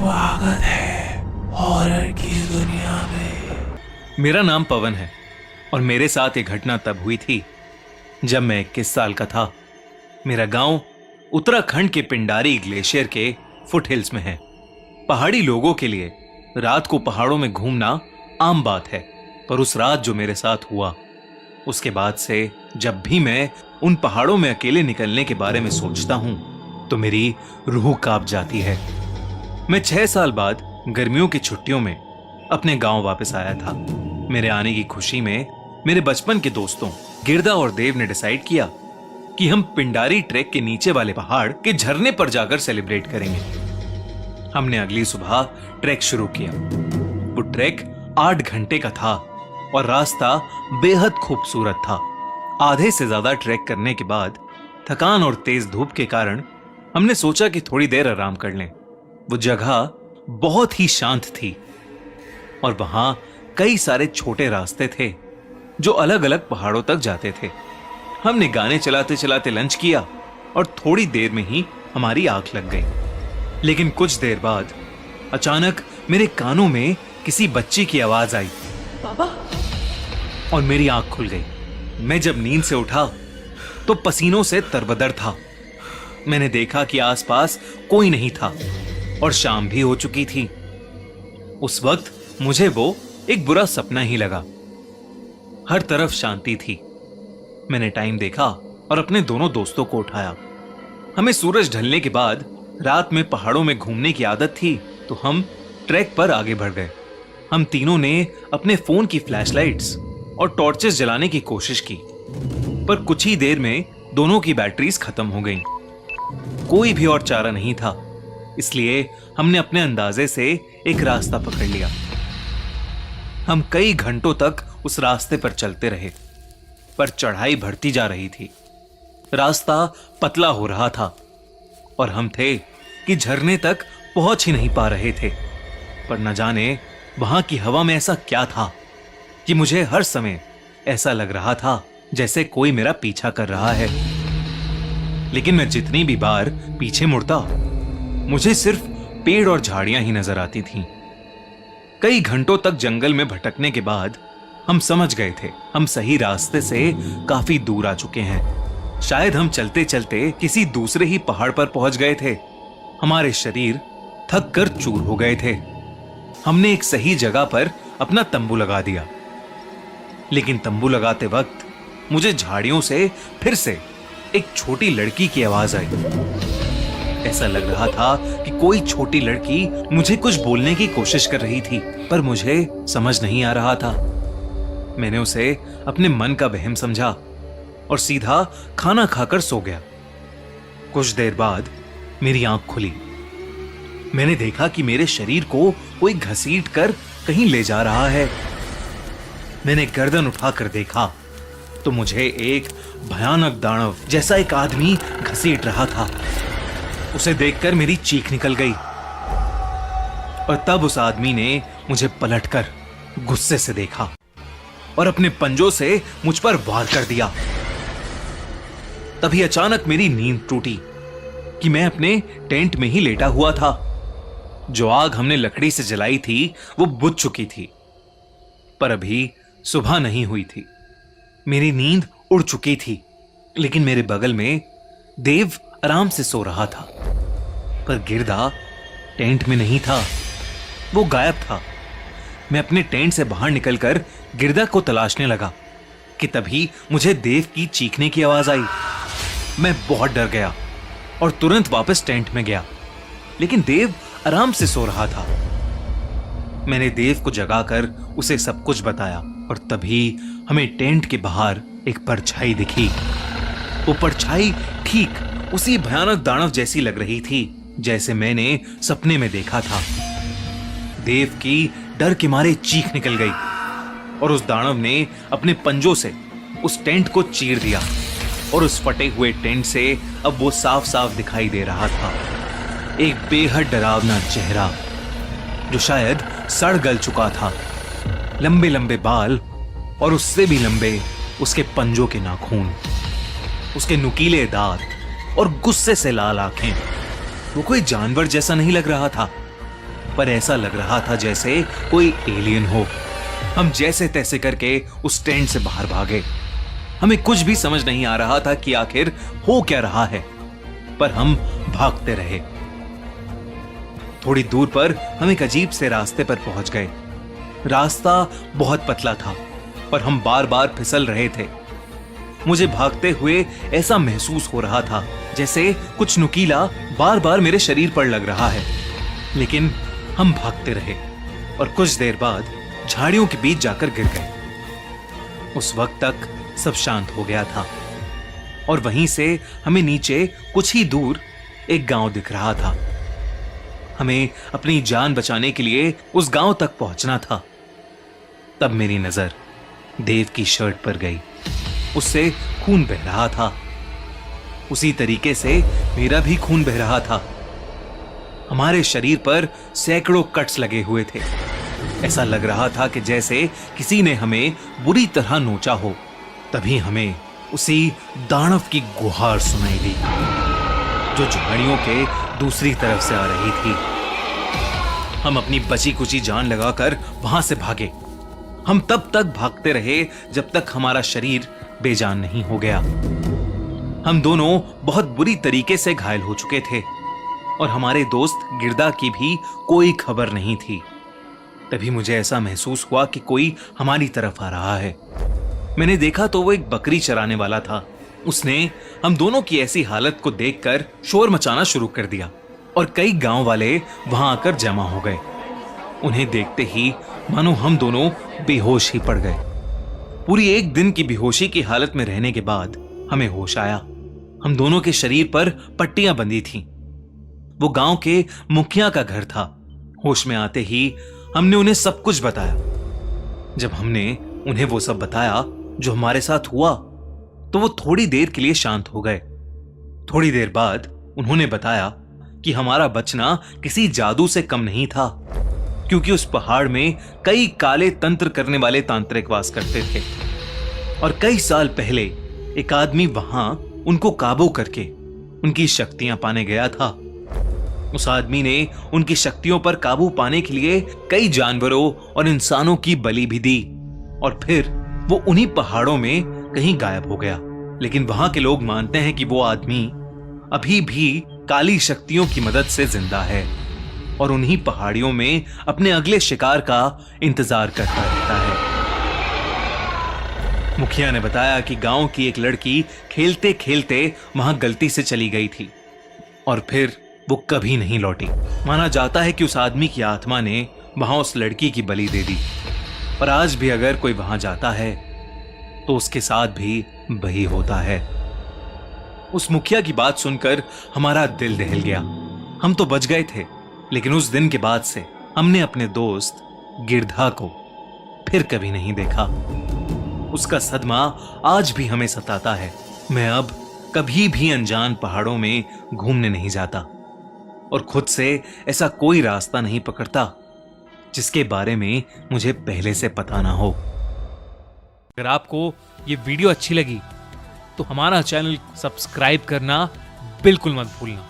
स्वागत है हॉरर की दुनिया में। मेरा नाम पवन है और मेरे साथ एक घटना तब हुई थी जब मैं 21 साल का था। मेरा गांव उत्तराखंड के पिंडारी ग्लेशियर के फुटहिल्स में है। पहाड़ी लोगों के लिए रात को पहाड़ों में घूमना आम बात है, पर उस रात जो मेरे साथ हुआ उसके बाद से जब भी मैं उन पहाड़ों में अकेले निकलने के बारे में सोचता हूं तो मेरी रूह कांप जाती है। मैं 6 साल बाद गर्मियों की छुट्टियों में अपने गांव वापस आया था। मेरे आने की खुशी में मेरे बचपन के दोस्तों गिरदा और देव ने डिसाइड किया कि हम पिंडारी ट्रैक के नीचे वाले पहाड़ के झरने पर जाकर सेलिब्रेट करेंगे। हमने अगली सुबह ट्रैक शुरू किया। वो ट्रैक 8 घंटे का था और रास्ता बेहद खूबसूरत था। आधे से ज्यादा ट्रैक करने के बाद थकान और तेज धूप के कारण हमने सोचा कि थोड़ी देर आराम कर लें। वो जगह बहुत ही शांत थी और वहां कई सारे छोटे रास्ते थे जो अलग अलग पहाड़ों तक जाते थे। हमने गाने चलाते चलाते लंच किया और थोड़ी देर में ही हमारी आंख लग गई। लेकिन कुछ देर बाद अचानक मेरे कानों में किसी बच्ची की आवाज आई, पापा, और मेरी आंख खुल गई। मैं जब नींद से उठा तो पसीनों से तरबदर था। मैंने देखा कि आसपास कोई नहीं था और शाम भी हो चुकी थी। उस वक्त मुझे वो एक बुरा सपना ही लगा। हर तरफ शांति थी। मैंने टाइम देखा और अपने दोनों दोस्तों को उठाया। हमें सूरज ढलने के बाद रात में पहाड़ों में घूमने की आदत थी, तो हम ट्रैक पर आगे बढ़ गए। हम तीनों ने अपने फोन की फ्लैशलाइट्स और टॉर्चेस जलाने की कोशिश की, पर कुछ ही देर में दोनों की बैटरीज खत्म हो गईं। कोई भी और चारा नहीं था, इसलिए हमने अपने अंदाजे से एक रास्ता पकड़ लिया। हम कई घंटों तक उस रास्ते पर चलते रहे, पर चढ़ाई बढ़ती जा रही थी। रास्ता पतला हो रहा था और हम थे कि झरने तक पहुंच ही नहीं पा रहे थे। पर न जाने वहां की हवा में ऐसा क्या था कि मुझे हर समय ऐसा लग रहा था जैसे कोई मेरा पीछा कर रहा है। लेकिन मैं जितनी भी बार पीछे मुड़ता, मुझे सिर्फ पेड़ और झाड़ियां ही नजर आती थीं। कई घंटों तक जंगल में भटकने के बाद हम समझ गए थे हम सही रास्ते से काफी दूर आ चुके हैं। शायद हम चलते चलते किसी दूसरे ही पहाड़ पर पहुंच गए थे। हमारे शरीर थक कर चूर हो गए थे। हमने एक सही जगह पर अपना तंबू लगा दिया, लेकिन तंबू लगाते वक्त मुझे झाड़ियों से फिर से एक छोटी लड़की की आवाज आई। ऐसा लग रहा था कि कोई छोटी लड़की मुझे कुछ बोलने की कोशिश कर रही थी, पर मुझे समझ नहीं आ रहा था। मैंने उसे अपने मन का वहम समझा और सीधा खाना खाकर सो गया। कुछ देर बाद मेरी आंख खुली। मैंने देखा कि मेरे शरीर को कोई घसीट कर कहीं ले जा रहा है। मैंने गर्दन उठाकर देखा तो मुझे एक भयानक दानव जैसा एक आदमी घसीट रहा था। उसे देखकर मेरी चीख निकल गई और तब उस आदमी ने मुझे पलटकर गुस्से से देखा और अपने पंजों से मुझ पर वार कर दिया। तभी अचानक मेरी नींद टूटी कि मैं अपने टेंट में ही लेटा हुआ था। जो आग हमने लकड़ी से जलाई थी वो बुझ चुकी थी, पर अभी सुबह नहीं हुई थी। मेरी नींद उड़ चुकी थी, लेकिन मेरे बगल में देव आराम से सो रहा था। पर गिरदा टेंट में नहीं था, वो गायब था। मैं अपने टेंट से बाहर निकलकर गिरदा को तलाशने लगा कि तभी मुझे देव की चीखने की आवाज आई। मैं बहुत डर गया और तुरंत वापस टेंट में गया, लेकिन देव आराम से सो रहा था। मैंने देव को जगाकर उसे सब कुछ बताया और तभी हमें टेंट के बाहर एक परछाई दिखी। वो परछाई ठीक उसी भयानक दानव जैसी लग रही थी जैसे मैंने सपने में देखा था। देव की डर के मारे चीख निकल गई और उस दानव ने अपने पंजों से उस टेंट को चीर दिया और उस फटे हुए टेंट से अब वो साफ साफ दिखाई दे रहा था। एक बेहद डरावना चेहरा जो शायद सड़ गल चुका था। लंबे लंबे बाल और उससे भी लंबे उसके पंजों के नाखून, उसके नुकीले दांत और गुस्से से लाल आंखें। वो कोई जानवर जैसा नहीं लग रहा था, पर ऐसा लग रहा था जैसे कोई एलियन हो। हम जैसे तैसे करके उस टेंट से बाहर भागे। हमें कुछ भी समझ नहीं आ रहा था कि आखिर हो क्या रहा है, पर हम भागते रहे। थोड़ी दूर पर हम एक अजीब से रास्ते पर पहुंच गए। रास्ता बहुत पतला था, पर हम बार बार फिसल रहे थे। मुझे भागते हुए ऐसा महसूस हो रहा था जैसे कुछ नुकीला बार बार मेरे शरीर पर लग रहा है। लेकिन हम भागते रहे और कुछ देर बाद झाड़ियों के बीच जाकर गिर गए। उस वक्त तक सब शांत हो गया था और वहीं से हमें नीचे कुछ ही दूर एक गांव दिख रहा था। हमें अपनी जान बचाने के लिए उस गांव तक पहुंचना था। तब मेरी नजर देव की शर्ट पर गई। उससे खून बह रहा था। उसी तरीके से मेरा भी खून बह रहा था। हमारे शरीर पर सैकड़ों कट्स लगे हुए थे। ऐसा लग रहा था कि जैसे किसी ने हमें बुरी तरह नोचा हो। तभी हमें उसी दानव की गुहार सुनाई दी जो झाड़ियों के दूसरी तरफ से आ रही थी। हम अपनी बची कुची जान लगाकर वहां से भागे। हम तब तक भागते रहे जब तक हमारा शरीर बेजान नहीं हो गया। हम दोनों बहुत बुरी तरीके से घायल हो चुके थे और हमारे दोस्त गिरदा की भी कोई खबर नहीं थी। तभी मुझे ऐसा महसूस हुआ कि कोई हमारी तरफ आ रहा है। मैंने देखा तो वो एक बकरी चराने वाला था। उसने हम दोनों की ऐसी हालत को देखकर शोर मचाना शुरू कर दिया और कई गांव वाले वहां आकर जमा हो गए। उन्हें देखते ही मानो हम दोनों बेहोश ही पड़ गए। पूरी एक दिन की बेहोशी की हालत में रहने के बाद हमें होश आया। हम दोनों के शरीर पर पट्टियां बंधी थीं। वो गांव के मुखिया का घर था। होश में आते ही हमने उन्हें सब कुछ बताया। जब हमने उन्हें वो सब बताया जो हमारे साथ हुआ, तो वो थोड़ी देर के लिए शांत हो गए। थोड़ी देर बाद उन्होंने बताया कि हमारा बचना किसी जादू से कम नहीं था, क्योंकि उस पहाड़ में कई काले तंत्र करने वाले तांत्रिक वास करते थे और कई साल पहले एक आदमी वहां उनको काबू करके उनकी शक्तियां पाने गया था। उस आदमी ने उनकी शक्तियों पर काबू पाने के लिए कई जानवरों और इंसानों की बलि भी दी और फिर वो उन्हीं पहाड़ों में कहीं गायब हो गया। लेकिन वहां के लोग मानते हैं कि वो आदमी अभी भी काली शक्तियों की मदद से जिंदा है और उन्हीं पहाड़ियों में अपने अगले शिकार का इंतजार करता रहता है। मुखिया ने बताया कि गांव की एक लड़की खेलते खेलते वहां गलती से चली गई थी और फिर वो कभी नहीं लौटी। माना जाता है कि उस आदमी की आत्मा ने वहां उस लड़की की बलि दे दी और आज भी अगर कोई वहां जाता है तो उसके साथ भी वही होता है। उस मुखिया की बात सुनकर हमारा दिल दहल गया। हम तो बच गए थे, लेकिन उस दिन के बाद से हमने अपने दोस्त गिरधा को फिर कभी नहीं देखा। उसका सदमा आज भी हमें सताता है। मैं अब कभी भी अनजान पहाड़ों में घूमने नहीं जाता और खुद से ऐसा कोई रास्ता नहीं पकड़ता जिसके बारे में मुझे पहले से पता ना हो। अगर आपको ये वीडियो अच्छी लगी तो हमारा चैनल सब्सक्राइब करना बिल्कुल मत भूलना।